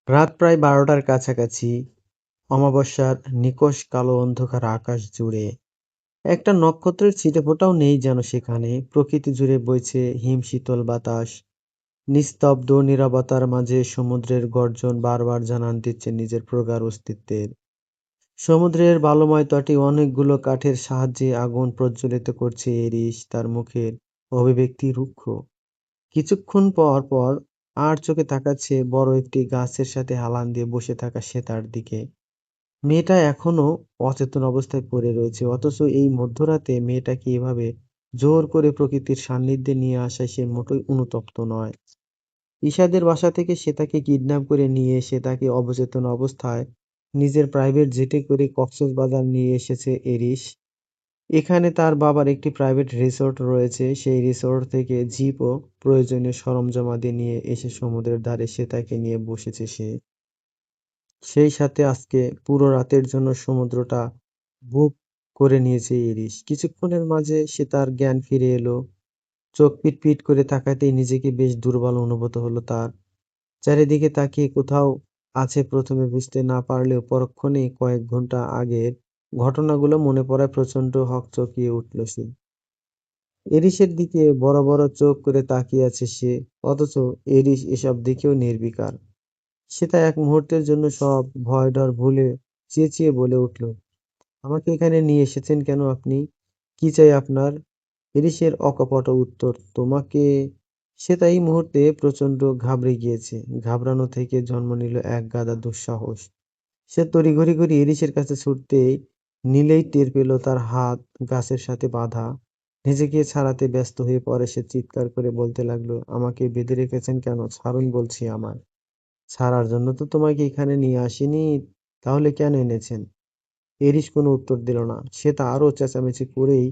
রাত প্রায় ১২টার কাছাকাছি। অমাবস্যার নিকষ কালো অন্ধকার আকাশ জুড়ে। একটা নক্ষত্রের ছিটেফোঁটাও নেই যেন সেখানে। প্রকৃতি জুড়ে বইছে হিমশীতল বাতাস। নিস্তব্ধ নীরবতার মাঝে সমুদ্রের গর্জন বারবার জানান দিচ্ছে নিজের প্রগাঢ় অস্তিত্বের। সমুদ্রের বালুময় তটে অনেকগুলো কাঠের সাহায্যে আগুন প্রজ্বলিত করছে এরিস, তার মুখের অভিব্যক্তি রুক্ষ। কিছুক্ষণ পর পর আর চোখে তাকাচ্ছে বড় একটি গাছের সাথে হেলান দিয়ে বসে থাকা শ্বেতার দিকে। মেয়েটা এখনো অচেতন অবস্থায় পড়ে রয়েছে, অথচ এই মধ্যরাতে মেয়েটাকে এভাবে জোর করে প্রকৃতির সান্নিধ্যে নিয়ে আসায় সে মোটেই অনুতপ্ত নয়। ইশাদের বাসা থেকে সে তাকে কিডন্যাপ করে নিয়ে এসে তাকে অবচেতন অবস্থায় নিজের প্রাইভেট জেটে করে কক্সবাজার নিয়ে এসেছে এরিস। এখানে তার বাবার একটি প্রাইভেট রিসোর্ট রয়েছে, সেই রিসোর্ট থেকে জিপ ও প্রয়োজনীয় সরঞ্জামাদি নিয়ে এসে সমুদ্রের ধারে সে তাকে নিয়ে বসেছে সে। সেই সাথে আজকে পুরো রাতের জন্য সমুদ্রটা বুক করে নিয়েছে ইরিশ। কিছুক্ষণের মাঝে সে তার জ্ঞান ফিরে এলো। চোখ পিটপিট করে তাকাতেই নিজেকে বেশ দুর্বল অনুভূত হলো তার। চারিদিকে তাকিয়ে কোথাও আছে প্রথমে বুঝতে না পারলেও পরক্ষণেই কয়েক ঘন্টা আগের ঘটনাগুলো মনে পড়ায় প্রচণ্ড হকচকিয়ে উঠল সে। এরিসের দিকে বড় বড় চোখ করে তাকিয়ে আছে সে, অথচ এরিস এসব দেখেও নির্বিকার। সে তা এক মুহূর্তের জন্য সব ভয় ডর ভুলে চেঁচিয়ে বলে উঠল, আমাকে এখানে নিয়ে এসেছেন কেন আপনি? কি চাই আপনার? হ্যারিসের অকপট উত্তর, তোমাকে। সে তাই মুহূর্তে প্রচণ্ড ঘাবড়ে গিয়েছে। ঘাবড়ানো থেকে জন্ম নিল এক গাদা দুঃসাহস। সে তড়িঘড়ি করে হ্যারিসের কাছে ছুটতেই নিলেই টের পেল তার হাত গাছের সাথে বাঁধা। নিজেকে ছাড়াতে ব্যস্ত হয়ে পরে সে চিৎকার করে বলতে লাগলো, আমাকে বেঁধে রেখেছেন কেন? ছাড়ুন বলছি আমায়। ছাড়ার জন্য তো তোমাকে এখানে নিয়ে আসিনি, তাহলে কেন এনেছেন? এরিস কোনো উত্তর দিল না। সে তা আরো চেঁচামেচি করেই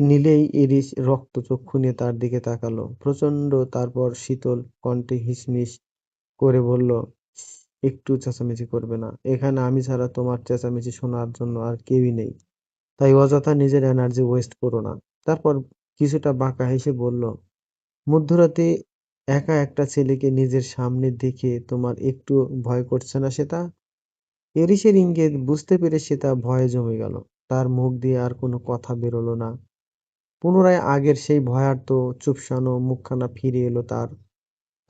নিলেই এরিস রক্তচক্ষু নিয়ে তার দিকে তাকালো প্রচণ্ড, তারপর শীতল কণ্ঠে হিসমিস করে বলল, একটু চেঁচামেচি করবে না। এখানে আমি ছাড়া তোমার চেঁচামেচি শোনার জন্য আর কেউই নেই, তাই অযথা নিজের এনার্জি ওয়েস্ট করো না। তারপর কিছুটা বাঁকা হেসে বলল, মধ্যরাতে একা একটা ছেলেকে নিজের সামনে দেখে তোমার একটু ভয় করছে না সেটা? এরিসের ইঙ্গিত বুঝতে পেরে সে তা ভয়ে জমে গেল। তার মুখ দিয়ে আর কোনো কথা বেরোলো না। পুনরায় আগের সেই ভয়ার্ত চুপসানো মুখখানা ফিরে এলো তার।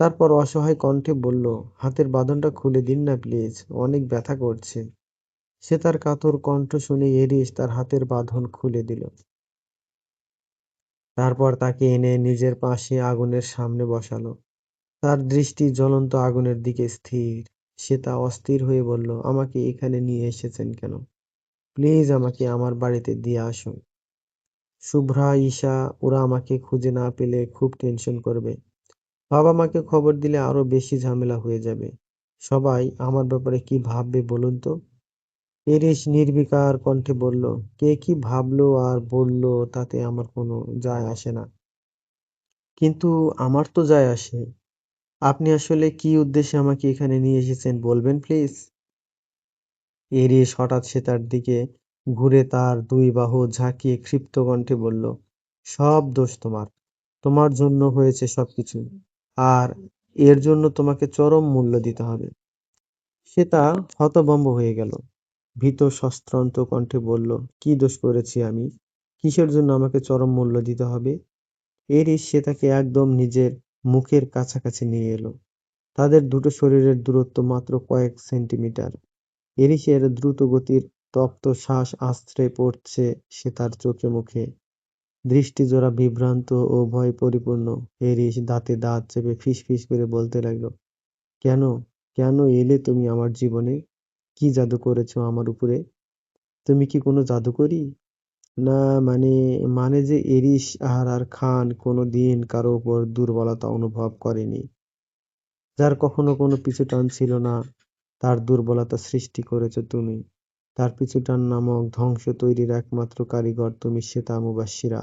তারপর অসহায় কণ্ঠে বলল, হাতের বাঁধনটা খুলে দিন না প্লিজ, অনেক ব্যথা করছে। সে তার কাতর কণ্ঠ শুনে এরিস তার হাতের বাঁধন খুলে দিল। তারপর তাকে এনে নিজের পাশে আগুনের সামনে বসালো। তার দৃষ্টি জ্বলন্ত আগুনের দিকে স্থির। সে তা অস্থির হয়ে বলল, আমাকে এখানে নিয়ে এসেছেন কেন? প্লিজ আমাকে আমার বাড়িতে দিয়ে আসুন। শুভ্রা, ঈশা ওরা আমাকে খুঁজে না পেলে খুব টেনশন করবে। বাবা-মাকে খবর দিলে আরো বেশি ঝামেলা হয়ে যাবে। সবাই আমার ব্যাপারে কি ভাববে বলুন তো? এরিস নির্বিকার কণ্ঠে বলল, কে কি ভাবলো আর বললো তাতে আমার কোনো যায় আসে না। কিন্তু আমার তো যায় আসে। আপনি আসলে কি উদ্দেশ্যে আমাকে এখানে নিয়ে এসেছেন বলবেন প্লিজ? এরিস হঠাৎ সে তার দিকে ঘুরে তার দুই বাহু ঝাঁকিয়ে ক্ষিপ্ত কণ্ঠে বলল, সব দোষ তোমার। তোমার জন্য হয়েছে সবকিছু। আর এর জন্য তোমাকে চরম মূল্য দিতে হবে। সে তা হতভম্ব হয়ে গেল। ভীত সশ্রান্ত কণ্ঠে বলল, কি দোষ করেছি আমি? কিসের জন্য আমাকে চরম মূল্য দিতে হবে? এরিস সে তাকে একদম নিজের মুখের কাছাকাছি নিয়ে এলো। তাদের দুটো শরীরের দূরত্ব মাত্র কয়েক সেন্টিমিটার। এরিসের দ্রুতগতির তপ্ত শ্বাস আছড়ে পড়ছে সে তার চোখে মুখে। দৃষ্টিজোড়া বিভ্রান্ত ও ভয়ে পরিপূর্ণ। এরিস দাঁতে দাঁত চেপে ফিসফিস করে বলতে লাগলো, কেন? কেন এলে তুমি আমার জীবনে? কি জাদু করেছো আমার উপরে? তুমি কি কোনো জাদুকরী? না, মানে মানে যে এরিস আহারার খান কোনো দিন কারো উপর দুর্বলতা অনুভব করেনি। যার কখনো কোনো পিছুটান ছিল না, তার দুর্বলতা সৃষ্টি করেছো তুমি। তার পিছুটান নামক ধ্বংস তৈরির একমাত্র কারিগর তুমি শ্বেতা মুবাশ্বিরা।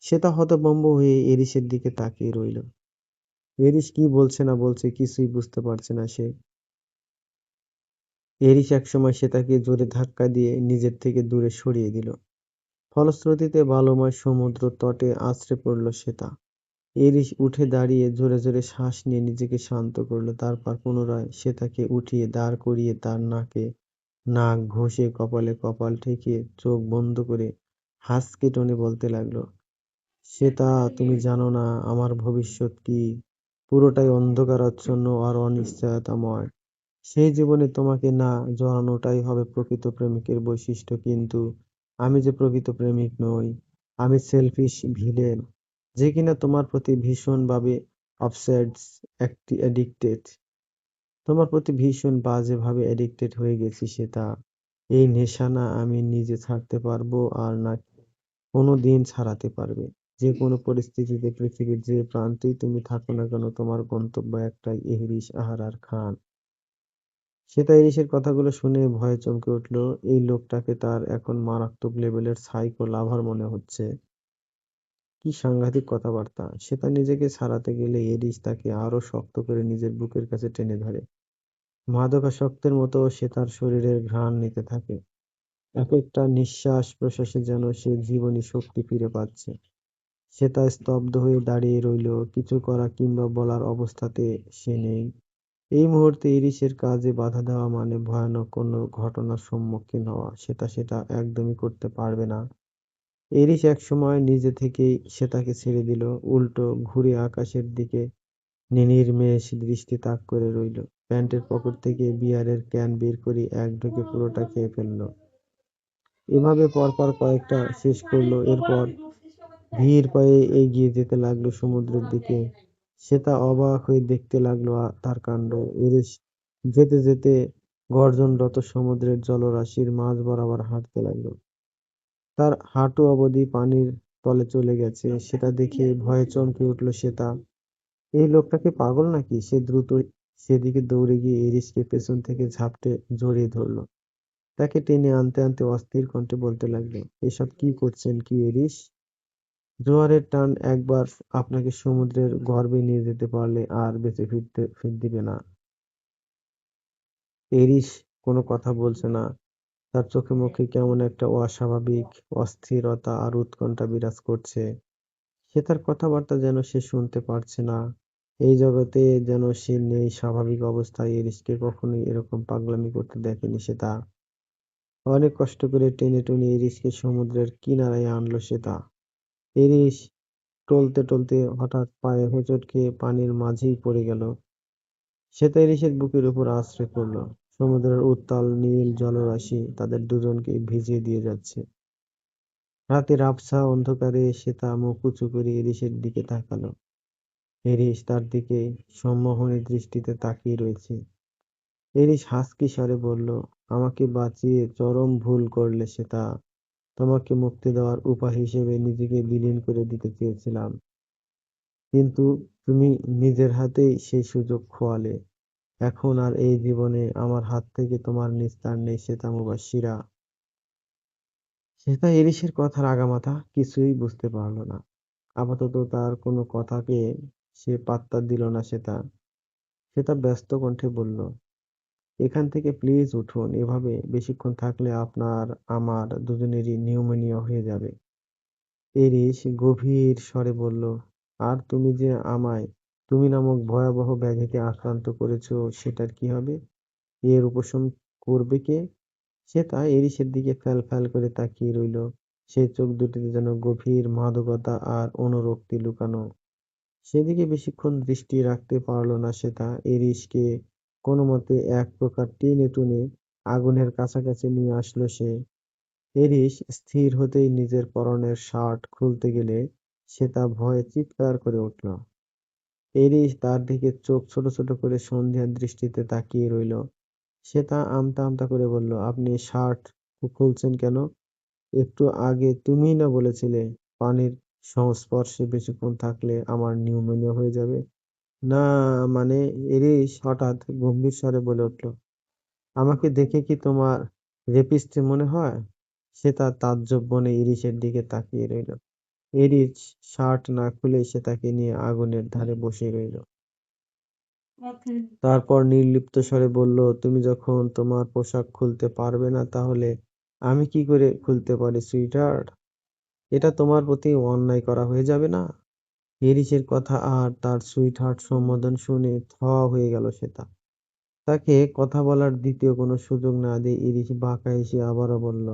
শ্বেতা হতভম্ব হয়ে এরিসের দিকে তাকিয়ে রইল। এরিস কি বলছে না বলছে কিছুই বুঝতে পারছে না সে। এরিস একসময় শ্বেতাকে জোরে ধাক্কা দিয়ে নিজের থেকে দূরে সরিয়ে দিল। ফলশ্রুতিতে বালুময় সমুদ্র তটে আছড়ে পড়ল শ্বেতা। এরিস উঠে দাঁড়িয়ে জোরে জোরে শ্বাস নিয়ে নিজেকে শান্ত করলো। তারপর পুনরায় সে তাকে উঠিয়ে দাঁড় করিয়ে তার নাকে নাক ঘষে কপালে কপাল ঠেকিয়ে চোখ বন্ধ করে হাসকে টোনে বলতে লাগলো, শ্বেতা, তুমি জানো না আমার ভবিষ্যৎ কি? পুরোটাই অন্ধকারাচ্ছন্ন আর অনিশ্চয়তাময়। সেই জীবনে তোমাকে না জড়ানোটাই হবে প্রকৃত প্রেমিকের বৈশিষ্ট্য। কিন্তু আমি যে প্রকৃত প্রেমিক নই, আমি সেলফিশ ভিলেন, যে কিনা তোমার প্রতি ভীষণভাবে অবসেসড, অ্যাডিক্টেড। তোমার প্রতি ভীষণ বাজেভাবে অ্যাডিক্টেড হয়ে গেছি শ্বেতা। এই নেশা না আমি নিজে ছাড়তে পারবো আর না কোনোদিন ছাড়াতে পারবে। যে কোনো পরিস্থিতিতে পৃথিবীর যে প্রান্তেই তুমি থাকো না কেন, তোমার গন্তব্য একটাই, ইহরিশ আহারার খান। শ্বেতা ইরিশের কথাগুলো শুনে ভয়ে চমকে উঠল। এই লোকটাকে তার এখন মারাত্মক লেভেলের সাইকো লাভার মনে হচ্ছে। কি সাংঘাতিক কথাবার্তা! শ্বেতা নিজেকে ছাড়াতে গেলে এরিস তাকে আরো শক্ত করে নিজের বুকের কাছে টেনে ধরে। মাদকাসক্তের মতো সে তার শরীরের ঘ্রাণ নিতে থাকে। একেকটা নিঃশ্বাস প্রশ্বাসে যেন সে জীবনী শক্তি ফিরে পাচ্ছে। শ্বেতা স্তব্ধ হয়ে দাঁড়িয়ে রইল। কিছু করা কিংবা বলার অবস্থাতে সে নেই। এই মুহূর্তে ইরিশের কাজে বাধা দেওয়া মানে ভয়ানক কোনো ঘটনার সম্মুখীন হওয়া। শ্বেতা সেটা একদমই করতে পারবে না। ইরিশ একসময় নিজে থেকেই শ্বেতাকে ছেড়ে দিল। উল্টো ঘুরে আকাশের দিকে নির্নিমেষ দৃষ্টি তাক করে রইল। প্যান্টের পকেট থেকে বিয়ারের ক্যান বের করে এক ঢোকে পুরোটা খেয়ে ফেলল। এভাবে পরপর কয়েকটা শেষ করলো। এরপর ধীর পায়ে এগিয়ে যেতে লাগলো সমুদ্রের দিকে। শ্বেতা অবাক হয়ে দেখতে লাগলো তার কাণ্ড। ইরিশ যেতে যেতে গর্জনরত সমুদ্রের জলরাশির মাঝ বরাবর হাঁটতে লাগলো। তার হাঁটু অবধি পানির তলে চলে গেছে। সেটা দেখে ভয়ে চমকে উঠল শ্বেতা। এই লোকটা কি পাগল নাকি? সে দ্রুত সেদিকে দৌড়ে গিয়ে ইরিশকে পেছন থেকে ঝাপটে জড়িয়ে ধরল। তাকে টেনে আনতে আনতে অস্থির কণ্ঠে বলতে লাগলো, এসব কি করছেন কি ইরিশ? জোয়ারের টান একবার আপনাকে সমুদ্রের গর্ভে নিয়ে যেতে পারলে আর বেঁচে ফিরতে দিবে না। এরিস কোনো কথা বলছে না। তার চোখে মুখে কেমন একটা অস্বাভাবিক অস্থিরতা আর উৎকণ্ঠা বিরাজ করছে। সে তার কথাবার্তা যেন সে শুনতে পারছে না। এই জগতে যেন সে নেই স্বাভাবিক অবস্থায়। এরিসকে কখনোই এরকম পাগলামি করতে দেখেনি সে তা। অনেক কষ্ট করে টেনে টুনে এরিসকে সমুদ্রের কিনারায় আনলো সে তা। এরিস টলতে টলতে হঠাৎ পায়ে হোঁচট খেয়ে পানির মাঝেই পড়ে গেল। সেটা ইলিশের বুকের উপর আছড়ে পড়ল। সমুদ্রের উত্তাল নীল জলরাশি তাদের দুজনকে ভিজিয়ে দিয়ে যাচ্ছে। রাতের আবছা অন্ধকারে শ্বেতা মুখ উঁচু করে ইরিশের দিকে তাকালো। ইরিশ তার দিকে সম্মোহনী দৃষ্টিতে তাকিয়ে রয়েছে। ইরিশ হাসকি স্বরে বলল, আমাকে বাঁচিয়ে চরম ভুল করলে শ্বেতা। তোমাকে মুক্তি দেওয়ার উপায় হিসেবে নিজেকে বিলীন করে দিতে চেয়েছিলাম। কিন্তু তুমি নিজের হাতেই সেই সুযোগ খোয়ালে। এখন আর এই জীবনে আমার হাত থেকে তোমার নিস্তার নেই শ্বেতা মুবাশ্বিরা। শ্বেতা ইরিশের কথার আগামাথা কিছুই বুঝতে পারল না। আপাতত তার কোনো কথাকে সে পাত্তা দিল না শ্বেতা। শ্বেতা ব্যস্ত কণ্ঠে বলল, এখান থেকে প্লিজ উঠুন। এভাবে বেশিক্ষণ থাকলে আপনার আমার দুজনেরই নিউমোনিয়া হয়ে যাবে। এরিস গভীর স্বরে বলল, আর তুমি যে আমায় তুমি নামক ভয়াবহ ব্যাধিতে আক্রান্ত করেছো, সেটার কি হবে? এর উপশম করবে কে? সে তাই এরিসের দিকে ফ্যাল ফ্যাল করে তাকিয়ে রইল। সে চোখ দুটিতে যেন গভীর মাদকতা আর অনুরক্তি লুকানো। সেদিকে বেশিক্ষণ দৃষ্টি রাখতে পারল না সে তা। এরিসকে কোনোমতে এক প্রকার টেনে টুনে আগুনের কাছাকাছি নিয়ে আসলো সে। এরিস স্থির হতেই নিজের পরনের শার্ট খুলতে গেলে সে তা ভয়ে চিৎকার করে উঠল। এরিস তার দিকে চোখ ছোট ছোট করে সন্ধিহান দৃষ্টিতে তাকিয়ে রইল। সে তা আমতা আমতা করে বলল, আপনি শার্ট খুলছেন কেন? একটু আগে তুমিই না বলেছিলে পানির সংস্পর্শে বেশিক্ষণ থাকলে আমার নিউমোনিয়া হয়ে যাবে। না, মানে, এরিস হঠাৎ গম্ভীর স্বরে বলে উঠল, আমাকে দেখে কি তোমার রেপিস্ট মনে হয়? সে তার তাজ্জব বনে ইরিসের দিকে তাকিয়ে রইল। এরিস শার্ট না খুলে সে তাকে নিয়ে আগুনের ধারে বসে রইল। তারপর নির্লিপ্ত স্বরে বলল, তুমি যখন তোমার পোশাক খুলতে পারবে না, তাহলে আমি কি করে খুলতে পারি সুইটহার্ট? এটা তোমার প্রতি অন্যায় করা হয়ে যাবে না? এরিসের কথা আর তার সুইটহার্ট সম্বোধন শুনে হয়ে গেল শ্বেতা। তাকে কথা বলার দ্বিতীয় কোনো সুযোগ না দিয়ে ইরিশ বাঁকা হেসে আবারও বলল,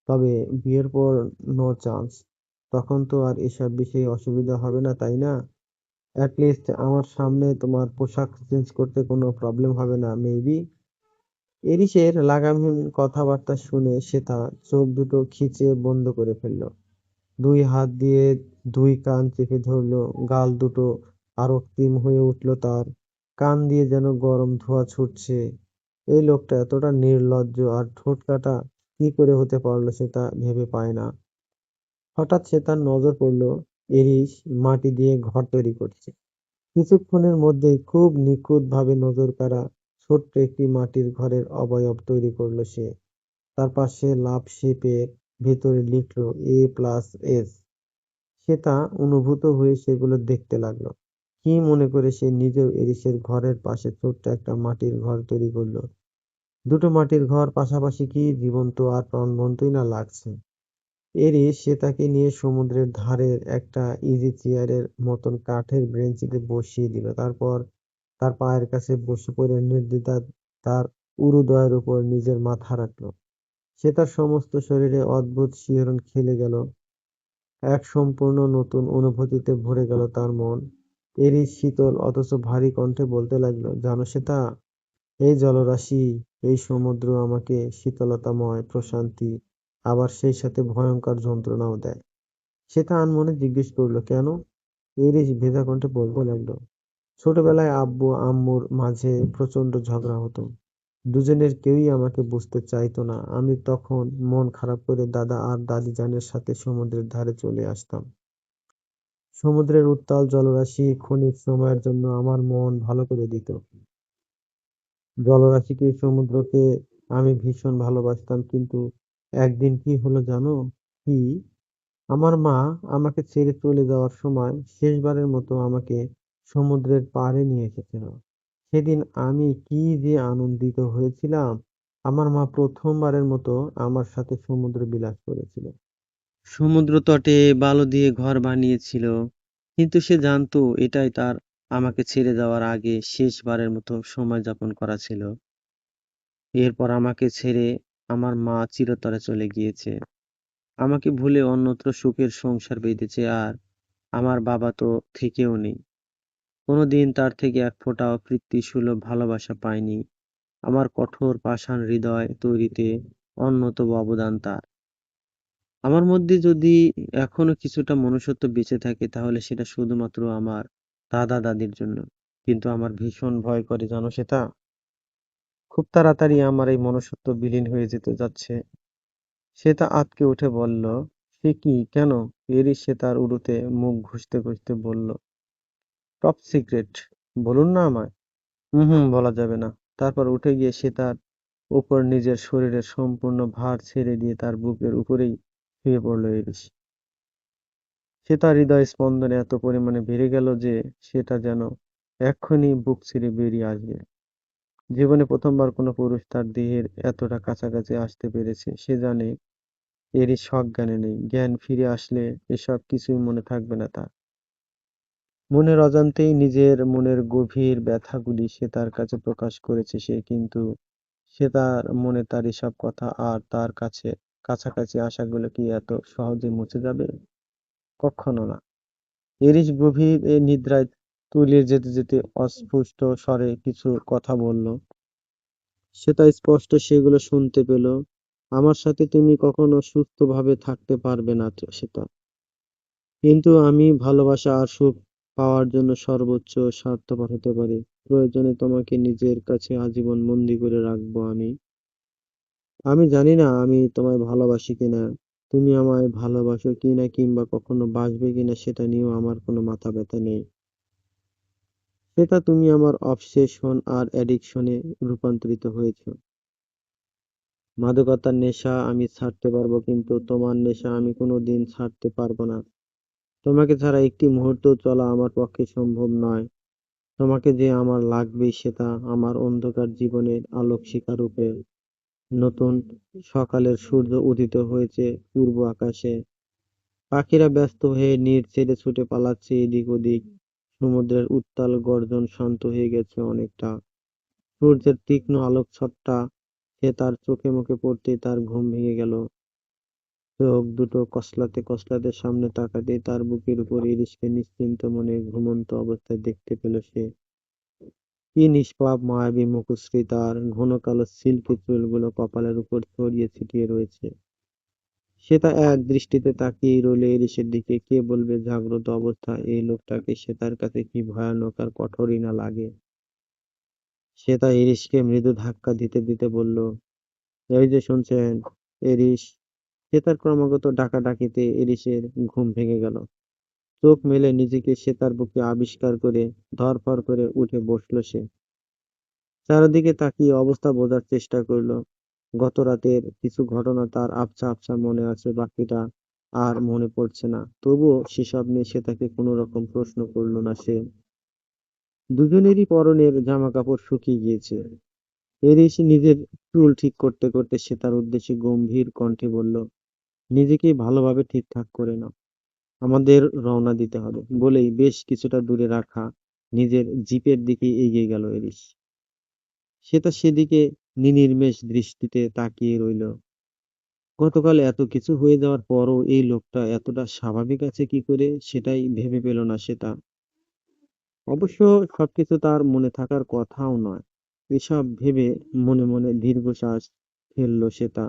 তবে বিয়ের পর নো চান্স। তখন তো আর এসব বিষয়ে অসুবিধা হবে না, তাই না? অ্যাটলিস্ট আমার সামনে তোমার পোশাক চেঞ্জ করতে কোনো প্রবলেম হবে না, মেবি। এরিসের লাগামহীন কথাবার্তা শুনে শ্বেতা চোখ দুটো খিচে বন্ধ করে ফেলল। দুই হাত দিয়ে দুই কান চেপে ধরল, গাল দুটো আরো রক্তিম হয়ে উঠল তার। কান দিয়ে যেন গরম ধোঁয়া ছুটছে। এই লোকটা এতটা নির্লজ্জ আর ঠোঁটকাটা কি করে হতে পারলো সেটা ভেবে পায় না। হঠাৎ সে তার নজর পড়ল এরিস মাটি দিয়ে ঘর তৈরি করছে। কিছুক্ষণের মধ্যেই খুব নিখুঁত ভাবে নজর কাড়া ছোট্ট একটি মাটির ঘরের অবয়ব তৈরি করলো সে। তার পাশে লাভ শেপের ভেতরে লিখলো A+S। সে তা অনুভূত হয়ে সেগুলো দেখতে লাগলো। কি মনে করে সে নিজেও এরিসের ঘরের পাশে ছোট্ট একটা মাটির ঘর তৈরি করলো। দুটো মাটির ঘর পাশাপাশি কি জীবন্ত আর প্রাণবন্তই না লাগছে। এরিস সে তাকে নিয়ে সমুদ্রের ধারের একটা ইজি চেয়ারের মতন কাঠের বেঞ্চিতে বসিয়ে দিল। তারপর তার পায়ের কাছে বসে পড়ে নির্দ্বিধায় তার উরুদয়ের উপর নিজের মাথা রাখলো। সে তার সমস্ত শরীরে অদ্ভুত শিহরণ খেলে গেল। এক সম্পূর্ণ নতুন অনুভূতিতে ভরে গেল তার মন। এরই শীতল অথচ ভারী কণ্ঠে বলতে লাগলো, জানো সেটা, এই জলরাশি, এই সমুদ্র আমাকে শীতলতাময় প্রশান্তি, আবার সেই সাথে ভয়ঙ্কর যন্ত্রণাও দেয়। সেটা আনমনে জিজ্ঞেস করলো, কেন? এরিস ভেজা কণ্ঠে বলতে লাগলো, ছোটবেলায় আব্বু আম্মুর মাঝে প্রচন্ড ঝগড়া হতো। দুজনের কেউই আমাকে বুঝতে চাইতো না। আমি তখন মন খারাপ করে দাদা আর দাদি জানের সাথে সমুদ্রের ধারে চলে আসতাম। সমুদ্রের উত্তাল জলরাশি ক্ষণিক সময়ের জন্য আমার মন ভালো করে দিত। জলরাশিকে, সমুদ্রকে আমি ভীষণ ভালোবাসতাম, কিন্তু একদিন কি হলো জানো? কি? আমার মা আমাকে ছেড়ে চলে যাওয়ার সময় শেষবারের মতো আমাকে সমুদ্রের পাড়ে নিয়ে এসেছিল। সেদিন আমি কি যে আনন্দিত হয়েছিলাম! আমার মা প্রথমবারের মতো আমার সাথে সমুদ্র বিলাস করেছিল। সমুদ্র তটে বালু দিয়ে ঘর বানিয়েছিল, কিন্তু সে জানতো এটাই তার আমাকে ছেড়ে যাওয়ার আগে শেষবারের মতো সময় যাপন করা ছিল। এরপর আমাকে ছেড়ে আমার মা চিরতরে চলে গিয়েছে। আমাকে ভুলে অন্যত্র সুখের সংসার বেঁধেছে, আর আমার বাবা তো থেকেও নেই। কোনোদিন তার থেকে এক ফোঁটা অকৃত্রিমসুলভ ভালোবাসা পাইনি। আমার কঠোর পাষাণ হৃদয় তৈরিতে অন্যতম অবদান তার। আমার মধ্যে যদি এখনো কিছুটা মনুষ্যত্ব বেঁচে থাকে, তাহলে সেটা শুধুমাত্র আমার দাদা দাদির জন্য। কিন্তু আমার ভীষণ ভয় করে, জানো সেটা, খুব তাড়াতাড়ি আমার এই মনুষ্যত্ব বিলীন হয়ে যেতে যাচ্ছে। শ্বেতা আঁতকে উঠে বলল, সে কি, কেন? এরই সে তার উরুতে মুখ ঘষতে ঘষতে বলল, টপ সিক্রেট, বলুন না আমায়। হুম, বলা যাবে না। তারপর উঠে গিয়ে সে তার উপর নিজের শরীরের সম্পূর্ণ ভার ছেড়ে দিয়ে তার বুকের উপরেই শুয়ে পড়ল এরিস। সে তার হৃদয় স্পন্দন এত পরিমাণে বেড়ে গেল যে সেটা যেন এক্ষুনি বুক ছিঁড়ে বেরিয়ে আসবে। জীবনে প্রথমবার কোনো পুরুষ তার দেহের এতটা কাছাকাছি আসতে পেরেছে। সে জানে এরই সজ্ঞানে নেই। জ্ঞান ফিরে আসলে এসব কিছুই মনে থাকবে না তার। মনের অজান্তেই নিজের মনের গভীর ব্যথাগুলি সে তার কাছে প্রকাশ করেছে সে, কিন্তু সে তার মনে তার এসব কথা আর তার কাছে কাছাকাছি আসাগুলো কি এত সহজে মুছে যাবে? কখনো না। এরিস গভীর নিদ্রায় তলিয়ে যেতে যেতে অস্ফুট স্বরে কিছু কথা বলল। সে তা স্পষ্ট সেগুলো শুনতে পেল। আমার সাথে তুমি কখনো সুস্থভাবে থাকতে পারবে না সেটা, কিন্তু আমি ভালোবাসা আর সুখ পাওয়ার জন্য সর্বোচ্চ স্বার্থপর হতে পারি। প্রয়োজনে তোমাকে নিজের কাছে আজীবন বন্দি করে রাখবো আমি। আমি জানি না আমি তোমায় ভালোবাসি কিনা, তুমি আমায় ভালোবাসো কিনা, কিংবা কখনো বাসবে কিনা সেটা নিয়েও আমার কোনো মাথা ব্যথা নেই। সেটা তুমি আমার অবসেশন আর অ্যাডিকশনে রূপান্তরিত হয়েছো। মাদকতার নেশা আমি ছাড়তে পারবো, কিন্তু তোমার নেশা আমি কোনোদিন ছাড়তে পারবো না। তোমাকে ছাড়া একটি মুহূর্ত চলা আমার পক্ষে সম্ভব নয়। তোমাকে যে আমার লাগবেই, সেটা আমার অন্ধকার জীবনের আলোকশিখা রূপে। নতুন সকালের সূর্য উদিত হয়েছে পূর্ব আকাশে। পাখিরা ব্যস্ত হয়ে নীড় ছেড়ে ছুটে পালাচ্ছে এদিক ওদিক। সমুদ্রের উত্তাল গর্জন শান্ত হয়ে গেছে অনেকটা। সূর্যের তীক্ষ্ণ আলোকছটা সে তার চোখে মুখে পড়তেই তার ঘুম ভেঙে গেল। চোখ দুটো কসলাতে কসলাতে সামনে তাকাতেই তার বুকের উপর ইরিশকে নিশ্চিন্ত মনে ঘুমন্ত অবস্থায় দেখতে পেল সে। কি নিষ্পাপ মায়াবী মুখশ্রী তার, ঘন কালো সিল্কি চুলগুলো কপালের উপর ছড়িয়ে ছিটিয়ে রয়েছে। সে তা এক দৃষ্টিতে তাকিয়েই রইল ইরিশের দিকে। কে বলবে জাগ্রত অবস্থায় এই লোকটাকে সে তার কাছে কি ভয়ানক আর কঠোরই না লাগে। সে তা ইরিশকে মৃদু ধাক্কা দিতে দিতে বলল, এই যে শুনছেন, এরিস। সে তার ক্রমাগত ডাকাডাকিতে এরিসের ঘুম ভেঙে গেল। চোখ মেলে নিজেকে সে তার বুকে আবিষ্কার করে ধড়ফড় করে উঠে বসল সে। চারিদিকে তাকিয়ে অবস্থা বোঝার চেষ্টা করলো। গত রাতের কিছু ঘটনা তার আবছা আবছা মনে আছে, বাকিটা আর মনে পড়ছে না। তবুও সেসব নিয়ে সে তাকে কোনো রকম প্রশ্ন করলো না সে। দুজনেরই পরনের জামাকাপড় শুকিয়ে গিয়েছে। এরিস নিজের চুল ঠিক করতে করতে সে তার উদ্দেশ্যে গম্ভীর কণ্ঠে বলল, নিজেকেই ভালোভাবে ঠিকঠাক করে নাও, আমাদের রওনা দিতে হবে। বলেই বেশ কিছুটা দূরে রাখা নিজের জিপের দিকে এগিয়ে গেল এরিস। সে তার সেদিকে নির্নিমেষ দৃষ্টিতে তাকিয়ে রইল। গতকাল এত কিছু হয়ে যাওয়ার পরও এই লোকটা এতটা স্বাভাবিক আছে কি করে সেটাই ভেবে পেল না সে তা। অবশ্য সবকিছু তার মনে থাকার কথাও নয়। এসব ভেবে মনে মনে দীর্ঘশ্বাস ফেলল সে তা।